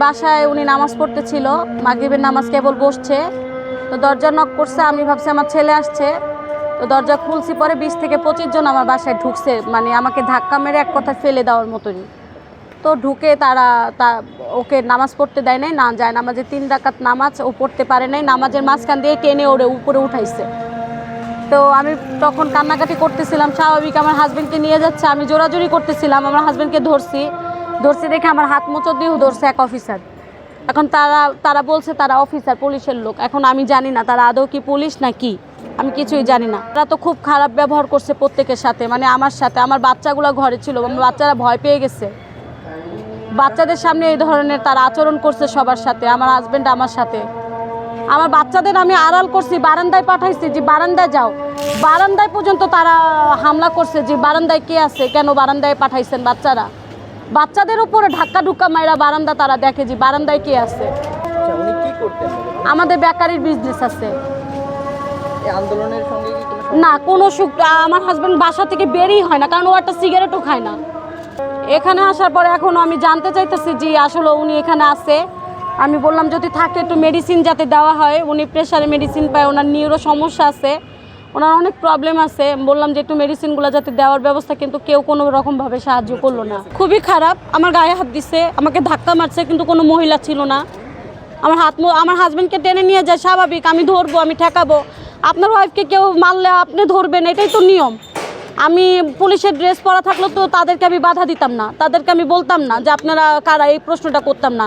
বাসায় উনি নামাজ পড়তেছিল, মাগরিবের নামাজ কেবল বসছে, তো দরজা নক করছে। আমি ভাবছি আমার ছেলে আসছে, তো দরজা খুলছি। পরে 20 থেকে 25 জন আমার বাসায় ঢুকছে, মানে আমাকে ধাক্কা মেরে এক কথা ফেলে দেওয়ার মতোই। তো ঢুকে তারা ওকে নামাজ পড়তে দেয় নাই, না যায় নামাজে 3 রাকাত নামাজ ও পড়তে পারে নাই, নামাজের মাঝখান দিয়ে টেনে ওরে উপরে উঠাইছে। তো আমি তখন কান্নাকাটি করতেছিলাম, স্বাভাবিক আমার হাজবেন্ডকে নিয়ে যাচ্ছে, আমি জোরাজোরি করতেছিলাম, আমার হাজবেন্ডকে ধরছি দেখে আমার হাত মোচড় দিয়েও ধরছে এক অফিসার। এখন তারা বলছে তারা অফিসার, পুলিশের লোক। এখন আমি জানি না তারা আদৌ কি পুলিশ না কি, আমি কিছুই জানি না। তারা তো খুব খারাপ ব্যবহার করছে প্রত্যেকের সাথে, মানে আমার সাথে। আমার বাচ্চাগুলো ঘরে ছিল, আমার বাচ্চারা ভয় পেয়ে গেছে। বাচ্চাদের সামনে এই ধরনের তারা আচরণ করছে সবার সাথে, আমার হাজবেন্ড আমার সাথে। আমার বাচ্চাদের আমি আড়াল করছি, বারান্দায় পাঠাইছি যে বারান্দায় যাও, বারান্দায় পর্যন্ত তারা হামলা করছে যে বারান্দায় কে আছে, কেন বারান্দায় পাঠাইছেন বাচ্চারা। বাচ্চাদের উপরে ধাক্কা ধুক্কা মাইরা বারান্দা তারা দেখে যে বারান্দায় কে আছে। উনি কি করতেন? আমাদের বেকারির বিজনেস আছে। এই আন্দোলনের সঙ্গে কি কোনো না, কোনো আমার হাজবেন্ড বাসা থেকে বেরই হয় না, কারণ ও একটা সিগারেটও খায় না। এখানে আসার পরে এখন আমি জানতে চাইতেছি যে আসলে উনি এখানে আছে। আমি বললাম যদি থাকে একটু মেডিসিন যাতে দেওয়া হয়, উনি প্রেশারে মেডিসিন পায়, ওনার নিউরো সমস্যা আছে, ওনার অনেক প্রবলেম আছে। বললাম যে একটু মেডিসিনগুলো যাতে দেওয়ার ব্যবস্থা, কিন্তু কেউ কোনো রকমভাবে সাহায্য করলো না। খুবই খারাপ, আমার গায়ে হাত দিছে, আমাকে ধাক্কা মারছে, কিন্তু কোনো মহিলা ছিল না। আমার হাজবেন্ডকে টেনে নিয়ে যায়, স্বাভাবিক আমি ধরবো, আমি ঠেকাবো। আপনার ওয়াইফকে কেউ মারলে আপনি ধরবেন, এটাই তো নিয়ম। আমি পুলিশের ড্রেস পরা থাকলেও তো তাদেরকে আমি বাধা দিতাম না, তাদেরকে আমি বলতাম না যে আপনারা কারা, এই প্রশ্নটা করতাম না।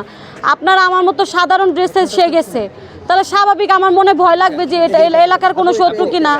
আপনারা আমার মতো সাধারণ ড্রেসে সে গেছে, তাহলে স্বাভাবিক আমার মনে ভয় লাগবে যে এটা এলাকার কোনো শত্রু কিনা।